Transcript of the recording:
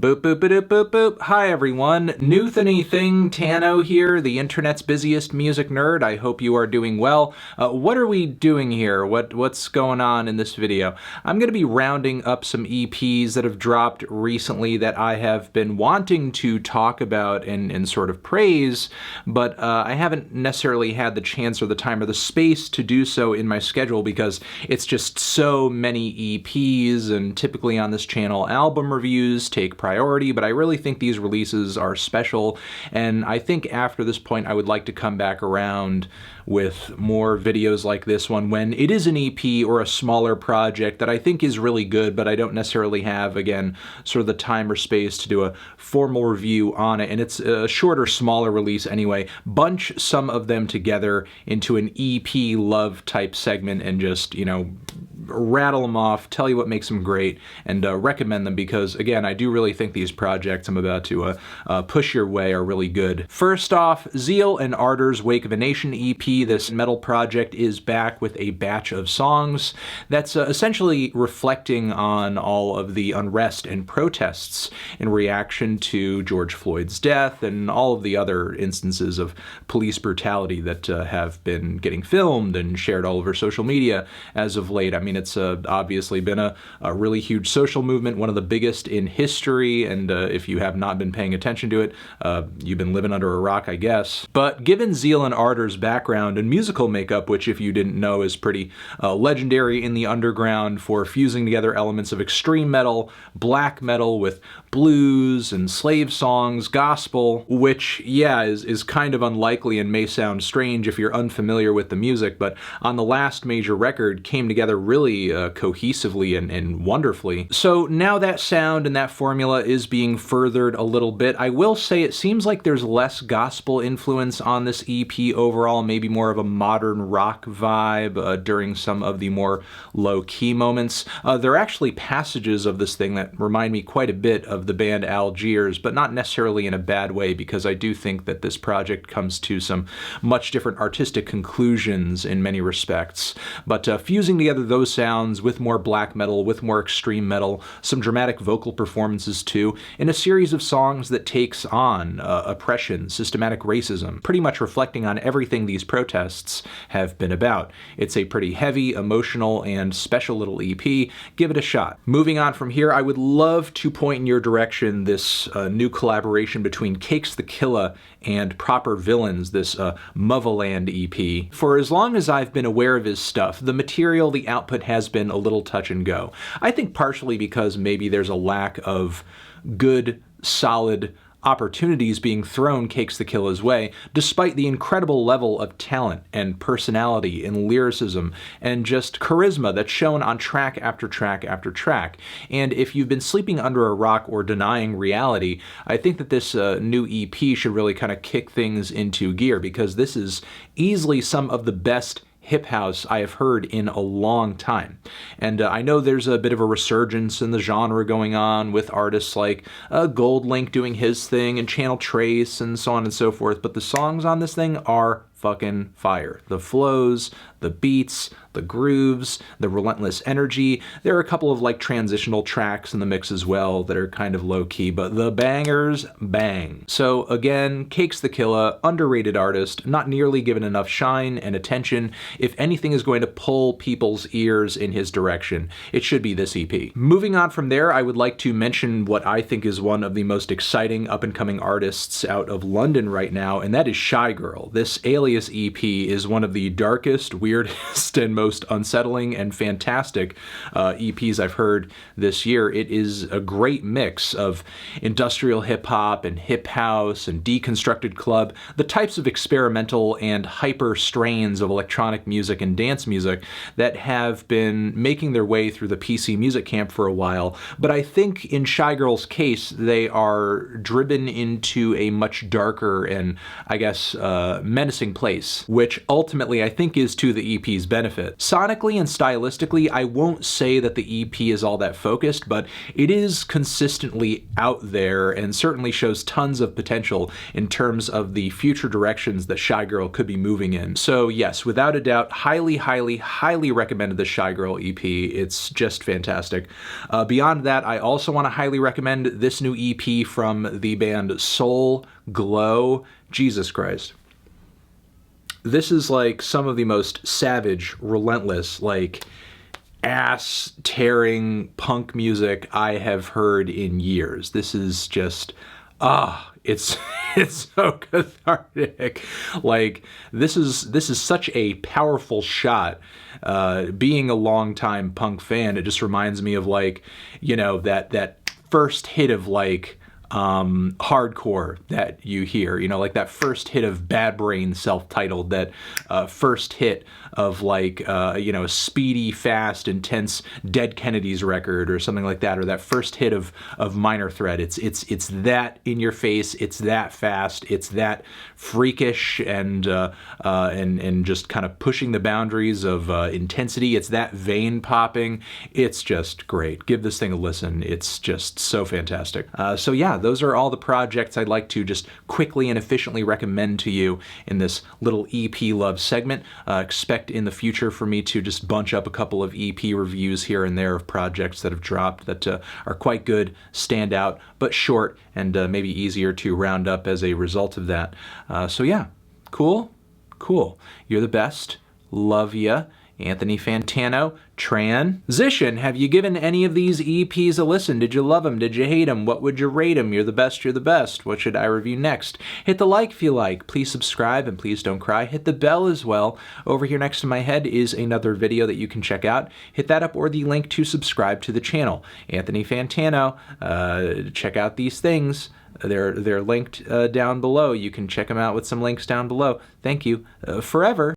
Boop boop boop boop boop. Hi everyone, Newthany Thing Tano here, the internet's busiest music nerd. I hope you are doing well. What are we doing here? What's going on in this video? I'm going to be rounding up some EPs that have dropped recently that I have been wanting to talk about and sort of praise, but I haven't necessarily had the chance or the time or the space to do so in my schedule because it's just so many EPs, and typically on this channel album reviews take priority, but I really think these releases are special, and I think after this point I would like to come back around with more videos like this one when it is an EP or a smaller project that I think is really good, but I don't necessarily have, again, sort of the time or space to do a formal review on it, and it's a shorter, smaller release anyway. Bunch some of them together into an EP love type segment and just, you know, rattle them off, tell you what makes them great, and recommend them because, again, I do really think these projects I'm about to push your way are really good. First off, Zeal Ardor's Wake of a Nation EP. This metal project is back with a batch of songs that's essentially reflecting on all of the unrest and protests in reaction to George Floyd's death and all of the other instances of police brutality that have been getting filmed and shared all over social media as of late. I mean, it's obviously been a really huge social movement, one of the biggest in history, and if you have not been paying attention to it, you've been living under a rock, I guess. But given Zeal Ardor's background and musical makeup, which if you didn't know is pretty legendary in the underground for fusing together elements of extreme metal, black metal with blues and slave songs, gospel, which, yeah, is kind of unlikely and may sound strange if you're unfamiliar with the music, but on the last major record came together really cohesively and wonderfully. So now that sound and that formula is being furthered a little bit. I will say it seems like there's less gospel influence on this EP overall, maybe more of a modern rock vibe during some of the more low-key moments. There are actually passages of this thing that remind me quite a bit of the band Algiers, but not necessarily in a bad way, because I do think that this project comes to some much different artistic conclusions in many respects. But fusing together those sounds with more black metal, with more extreme metal, some dramatic vocal performances too, in a series of songs that takes on oppression, systematic racism, pretty much reflecting on everything these protests have been about. It's a pretty heavy, emotional, and special little EP. Give it a shot. Moving on from here, I would love to point in your direction this new collaboration between Cakes Da Killa and Proper Villains, this Motherland EP. For as long as I've been aware of his stuff, the material, the output has been a little touch and go. I think partially because maybe there's a lack of good, solid opportunities being thrown Cakes Da Killa's way, despite the incredible level of talent and personality and lyricism and just charisma that's shown on track after track after track. And if you've been sleeping under a rock or denying reality, I think that this new EP should really kind of kick things into gear, because this is easily some of the best hip house I have heard in a long time. And I know there's a bit of a resurgence in the genre going on with artists like Gold Link doing his thing and Channel Trace and so on and so forth, but the songs on this thing are fucking fire. The flows, the beats, the grooves, the relentless energy. There are a couple of like transitional tracks in the mix as well that are kind of low-key, but the bangers bang. So again, Cakes Da Killa, underrated artist, not nearly given enough shine and attention. If anything is going to pull people's ears in his direction, it should be this EP. Moving on from there, I would like to mention what I think is one of the most exciting up-and-coming artists out of London right now, and that is Shygirl. This Alias EP is one of the darkest, weirdest, and most unsettling and fantastic EPs I've heard this year. It is a great mix of industrial hip-hop and hip house and deconstructed club, the types of experimental and hyper strains of electronic music and dance music that have been making their way through the PC music camp for a while. But I think in Shygirl's case, they are driven into a much darker and, I guess, menacing place, which ultimately I think is to the EP's benefit. Sonically and stylistically, I won't say that the EP is all that focused, but it is consistently out there and certainly shows tons of potential in terms of the future directions that Shygirl could be moving in. So yes, without a doubt, highly, highly, highly recommended the Shygirl EP. It's just fantastic. Beyond that, I also want to highly recommend this new EP from the band Soul Glow. Jesus Christ. This is like some of the most savage, relentless, like ass-tearing punk music I have heard in years. This is just, it's so cathartic. Like this is such a powerful shot. Being a longtime punk fan, it just reminds me of like, you know, that first hit of like hardcore that you hear, you know, like that first hit of Bad Brain self-titled, that first hit of like, you know, speedy, fast, intense Dead Kennedys record or something like that, or that first hit of Minor Threat. It's that in your face, it's that fast, it's that freakish and just kind of pushing the boundaries of intensity. It's that vein popping. It's just great. Give this thing a listen. It's just so fantastic. So yeah, those are all the projects I'd like to just quickly and efficiently recommend to you in this little EP love segment. Expect in the future for me to just bunch up a couple of EP reviews here and there of projects that have dropped that are quite good, stand out, but short and maybe easier to round up as a result of that. So yeah, cool. You're the best. Love ya. Anthony Fantano, transition. Have you given any of these EPs a listen? Did you love them? Did you hate them? What would you rate them? You're the best, you're the best. What should I review next? Hit the like if you like. Please subscribe and please don't cry. Hit the bell as well. Over here next to my head is another video that you can check out. Hit that up or the link to subscribe to the channel. Anthony Fantano, check out these things. They're linked down below. You can check them out with some links down below. Thank you. Forever.